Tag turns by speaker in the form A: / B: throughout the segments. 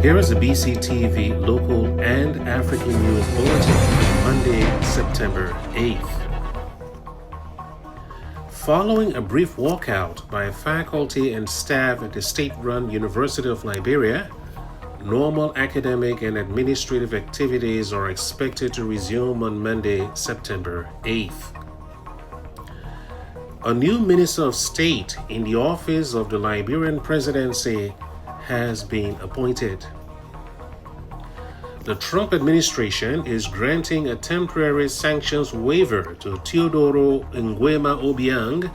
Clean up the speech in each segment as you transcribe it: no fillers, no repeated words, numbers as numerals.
A: Here is the BCTV local and African news bulletin for Monday, September 8th. Following a brief walkout by faculty and staff at the state-run University of Liberia, normal academic and administrative activities are expected to resume on Monday, September 8th. A new Minister of State in the office of the Liberian presidency has been appointed. The Trump administration is granting a temporary sanctions waiver to Teodoro Nguema Obiang,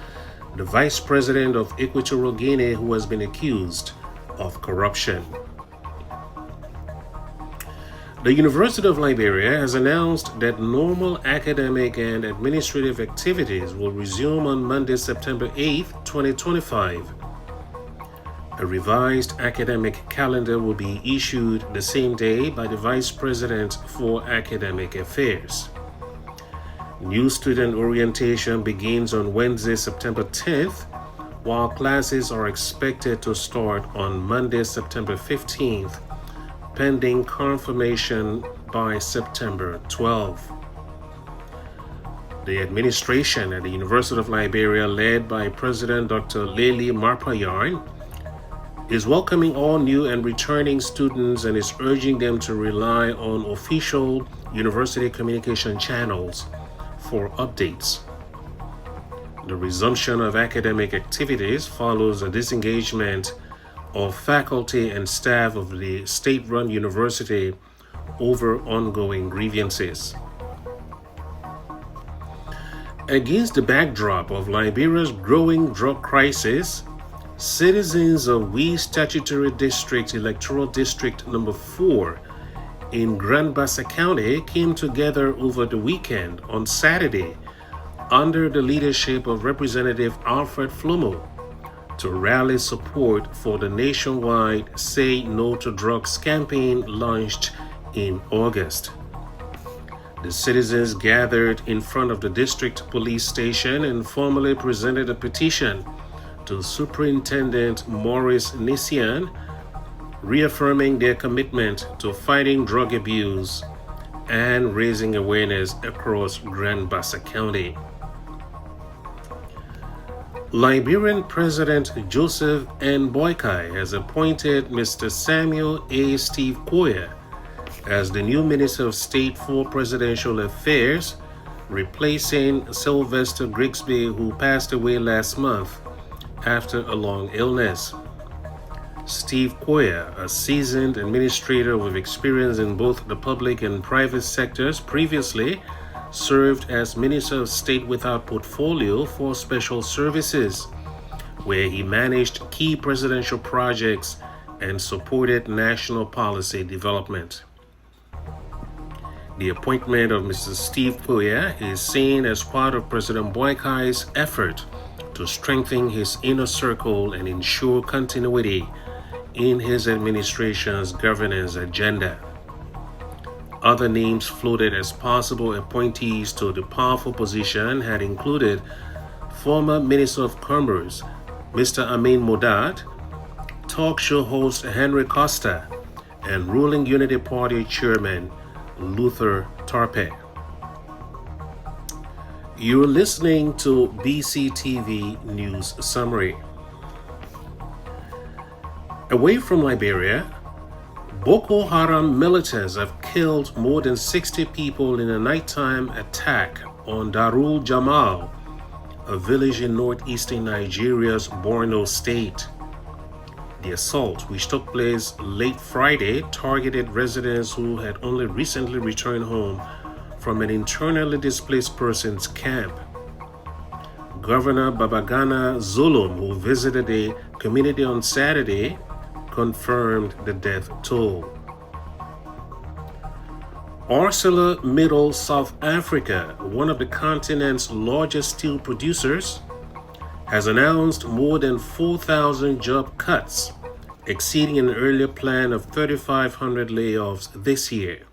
A: the vice president of Equatorial Guinea, who has been accused of corruption. The University of Liberia has announced that normal academic and administrative activities will resume on Monday, September 8, 2025. A revised academic calendar will be issued the same day by the Vice President for Academic Affairs. New student orientation begins on Wednesday, September 10th, while classes are expected to start on Monday, September 15th, pending confirmation by September 12th. The administration at the University of Liberia, led by President Dr. Lely Marpayarn, is welcoming all new and returning students and is urging them to rely on official university communication channels for updates. The resumption of academic activities follows a disengagement of faculty and staff of the state-run university over ongoing grievances. Against the backdrop of Liberia's growing drug crisis, citizens of Wee Statutory District, Electoral District Number 4 in Grand Bassa County came together over the weekend on Saturday under the leadership of Representative Alfred Flomo to rally support for the nationwide Say No to Drugs campaign launched in August. The citizens gathered in front of the district police station and formally presented a petition to Superintendent Maurice Nissian, reaffirming their commitment to fighting drug abuse and raising awareness across Grand Bassa County. Liberian President Joseph N. Boakai has appointed Mr. Samuel A. Steve Koya as the new Minister of State for Presidential Affairs, replacing Sylvester Grigsby, who passed away last month after a long illness. Steve Koya, a seasoned administrator with experience in both the public and private sectors, previously served as Minister of State without portfolio for Special Services, where he managed key presidential projects and supported national policy development. The appointment of Mr. Steve Koya is seen as part of President Boakai's effort to strengthen his inner circle and ensure continuity in his administration's governance agenda. Other names floated as possible appointees to the powerful position had included former Minister of Commerce, Mr. Amin Modat, talk show host Henry Costa, and ruling Unity Party Chairman Luther Tarpe. You're listening to BCTV News Summary. Away from Liberia, Boko Haram militants have killed more than 60 people in a nighttime attack on Darul Jamal, a village in northeastern Nigeria's Borno state. The assault, which took place late Friday, targeted residents who had only recently returned home from an internally displaced persons camp. Governor Babagana Zulum, who visited the community on Saturday, confirmed the death toll. ArcelorMittal South Africa, one of the continent's largest steel producers, has announced more than 4,000 job cuts, exceeding an earlier plan of 3,500 layoffs this year.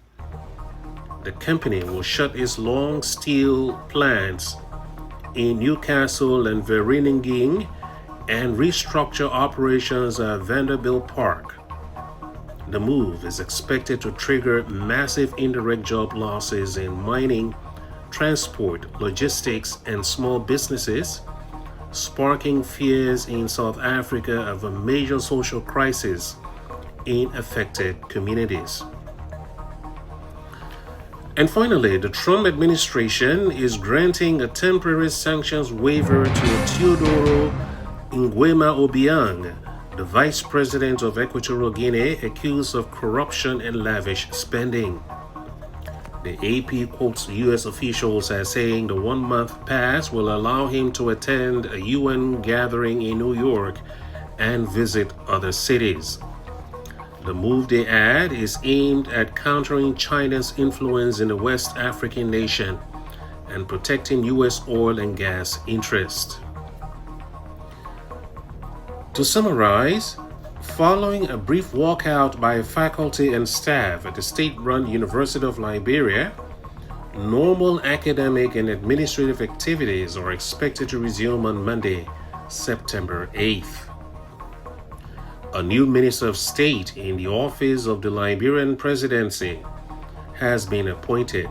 A: The company will shut its long steel plants in Newcastle and Vereeniging and restructure operations at Vanderbilt Park. The move is expected to trigger massive indirect job losses in mining, transport, logistics, and small businesses, sparking fears in South Africa of a major social crisis in affected communities. And finally, the Trump administration is granting a temporary sanctions waiver to Teodoro Nguema Obiang, the vice president of Equatorial Guinea, accused of corruption and lavish spending. The AP quotes U.S. officials as saying the 1-month pass will allow him to attend a UN gathering in New York and visit other cities. The move, they add, is aimed at countering China's influence in the West African nation and protecting U.S. oil and gas interests. To summarize, following a brief walkout by faculty and staff at the state-run University of Liberia, normal academic and administrative activities are expected to resume on Monday, September 8th. A new Minister of State in the office of the Liberian presidency has been appointed.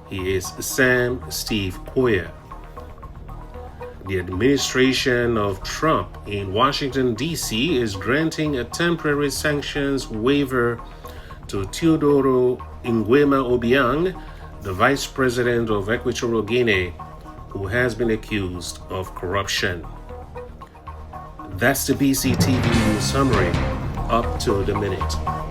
A: He is Sam Steve Koya. The administration of Trump in Washington, D.C. is granting a temporary sanctions waiver to Teodoro Nguema Obiang, the vice president of Equatorial Guinea, who has been accused of corruption. That's the BCTV news summary, up to the minute.